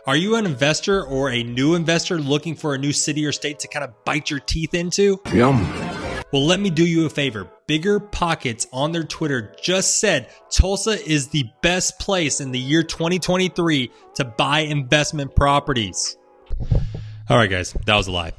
Are you an investor or a new investor looking for a new city or state to kind of bite your teeth into? Yum. Well, let me do you a favor. Bigger Pockets on their Twitter just said Tulsa is the best place in the year 2023 to buy investment properties. All right, guys, that was a lie.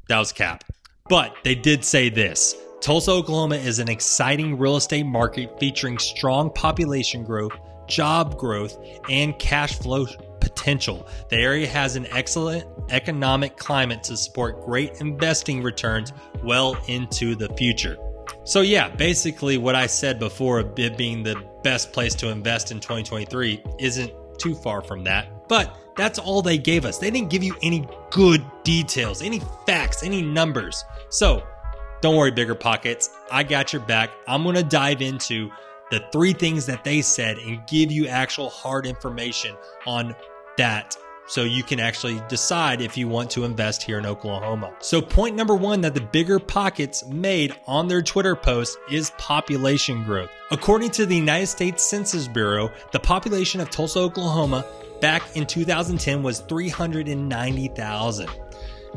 That was cap. But they did say this. Tulsa, Oklahoma is an exciting real estate market featuring strong population growth, job growth, and cash flow potential. The area has an excellent economic climate to support great investing returns well into the future. So yeah, basically what I said before, it being the best place to invest in 2023 isn't too far from that, but that's all they gave us. They didn't give you any good details, any facts, any numbers. So don't worry, Bigger Pockets, I got your back. I'm going to dive into the 3 things that they said and give you actual hard information on that so you can actually decide if you want to invest here in Oklahoma. So point number 1 that the Bigger Pockets made on their Twitter post is population growth. According to the United States Census Bureau, the population of Tulsa, Oklahoma back in 2010 was 390,000.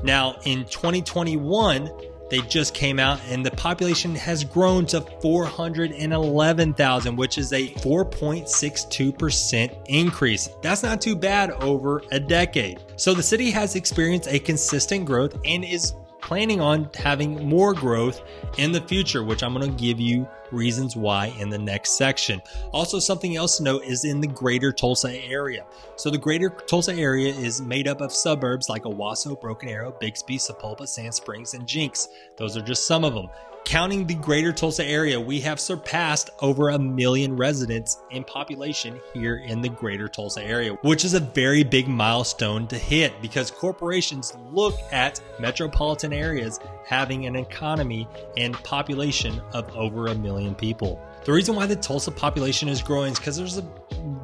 Now in 2021, they just came out and the population has grown to 411,000, which is a 4.62% increase. That's not too bad over a decade. So the city has experienced a consistent growth and is planning on having more growth in the future, which I'm going to give you reasons why in the next section. Also, something else to note is in the greater Tulsa area. So the greater Tulsa area is made up of suburbs like Owasso, Broken Arrow, Bixby, Sepulpa, Sand Springs, and Jinx. Those are just some of them. Counting the greater Tulsa area, we have surpassed over 1 million residents in population here in the greater Tulsa area, which is a very big milestone to hit because corporations look at metropolitan areas having an economy and population of over 1 million people. The reason why the Tulsa population is growing is because there's a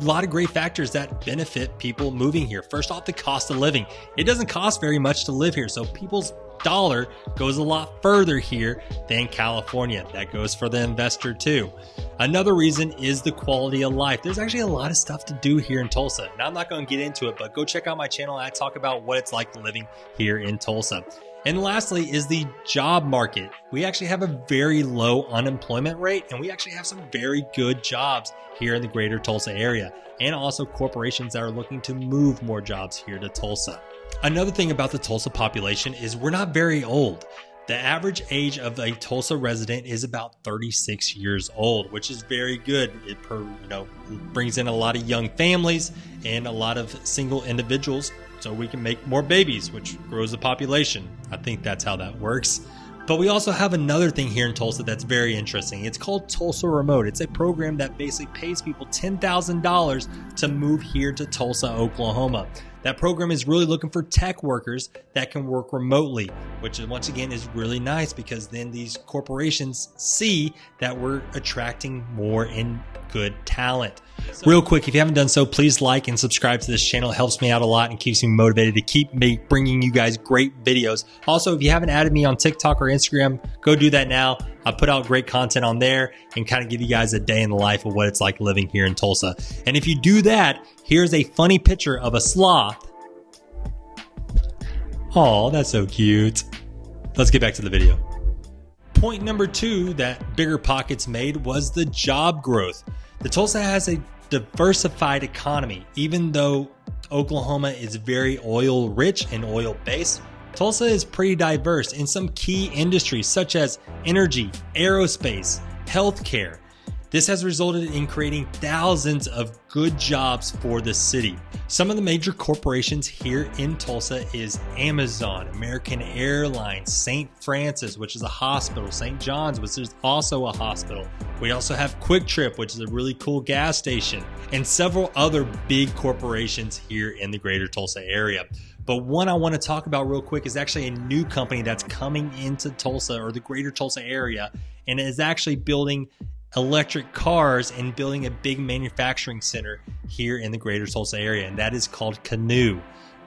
lot of great factors that benefit people moving here. First off, the cost of living. It doesn't cost very much to live here, so people's dollar goes a lot further here than California. That goes for the investor too. Another reason is the quality of life. There's actually a lot of stuff to do here in Tulsa. Now, I'm not going to get into it, but go check out my channel. I talk about what it's like living here in Tulsa. And lastly is the job market. We actually have a very low unemployment rate, and we actually have some very good jobs here in the greater Tulsa area, and also corporations that are looking to move more jobs here to Tulsa. Another thing about the Tulsa population is we're not very old. The average age of a Tulsa resident is about 36 years old, which is very good. It brings in a lot of young families and a lot of single individuals, so we can make more babies, which grows the population. I think that's how that works. But we also have another thing here in Tulsa that's very interesting. It's called Tulsa Remote. It's a program that basically pays people $10,000 to move here to Tulsa, Oklahoma. That program is really looking for tech workers that can work remotely, which once again is really nice because then these corporations see that we're attracting more and good talent. Real quick, if you haven't done so, please like and subscribe to this channel. It helps me out a lot and keeps me motivated to keep bringing you guys great videos. Also, if you haven't added me on TikTok or Instagram, go do that now. I put out great content on there and kind of give you guys a day in the life of what it's like living here in Tulsa. And if you do that, here's a funny picture of a sloth. Oh, that's so cute. Let's get back to the video. Point number 2 that Bigger Pockets made was the job growth. The Tulsa has a diversified economy. Even though Oklahoma is very oil rich and oil based, Tulsa is pretty diverse in some key industries such as energy, aerospace, healthcare. This has resulted in creating thousands of good jobs for the city. Some of the major corporations here in Tulsa is Amazon, American Airlines, St. Francis, which is a hospital, St. John's, which is also a hospital. We also have Quick Trip, which is a really cool gas station, and several other big corporations here in the greater Tulsa area. But one I want to talk about real quick is actually a new company that's coming into Tulsa or the greater Tulsa area, and is actually building electric cars and building a big manufacturing center here in the greater Tulsa area, and that is called Canoe,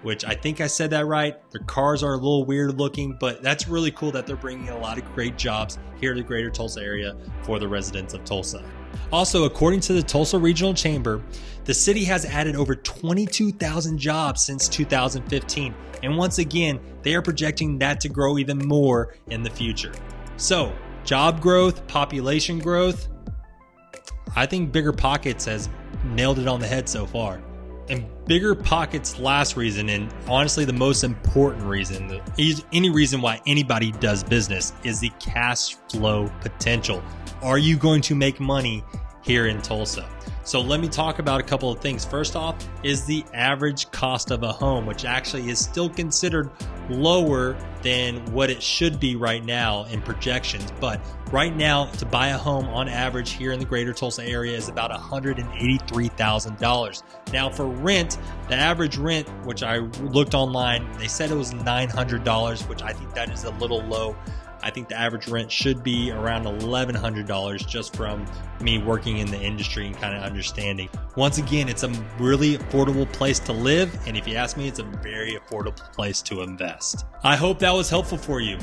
which I think I said that right. Their cars are a little weird looking, but that's really cool that they're bringing a lot of great jobs here to the greater Tulsa area for the residents of Tulsa. Also, according to the Tulsa Regional Chamber, the city has added over 22,000 jobs since 2015. And once again, they are projecting that to grow even more in the future. So, job growth, population growth, I think Bigger Pockets has nailed it on the head so far. And Bigger Pockets' last reason, and honestly the most important reason, any reason why anybody does business, is the cash flow potential. Are you going to make money here in Tulsa? So let me talk about a couple of things. First off is the average cost of a home, which actually is still considered lower than what it should be right now in projections. But right now, to buy a home on average here in the greater Tulsa area is about $183,000. Now for rent, the average rent, which I looked online, they said it was $900, which I think that is a little low. I think the average rent should be around $1,100 just from me working in the industry and kind of understanding. Once again, it's a really affordable place to live. And if you ask me, it's a very affordable place to invest. I hope that was helpful for you.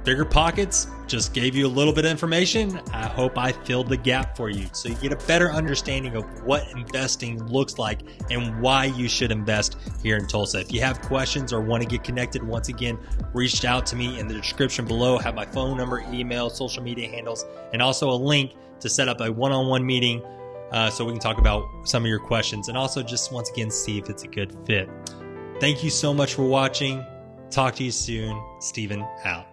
Bigger Pockets just gave you a little bit of information. I hope I filled the gap for you so you get a better understanding of what investing looks like and why you should invest here in Tulsa. If you have questions or want to get connected, once again, reach out to me in the description below. I have my phone number, email, social media handles, and also a link to set up a one-on-one meeting so we can talk about some of your questions and also just once again see if it's a good fit. Thank you so much for watching. Talk to you soon. Steven out.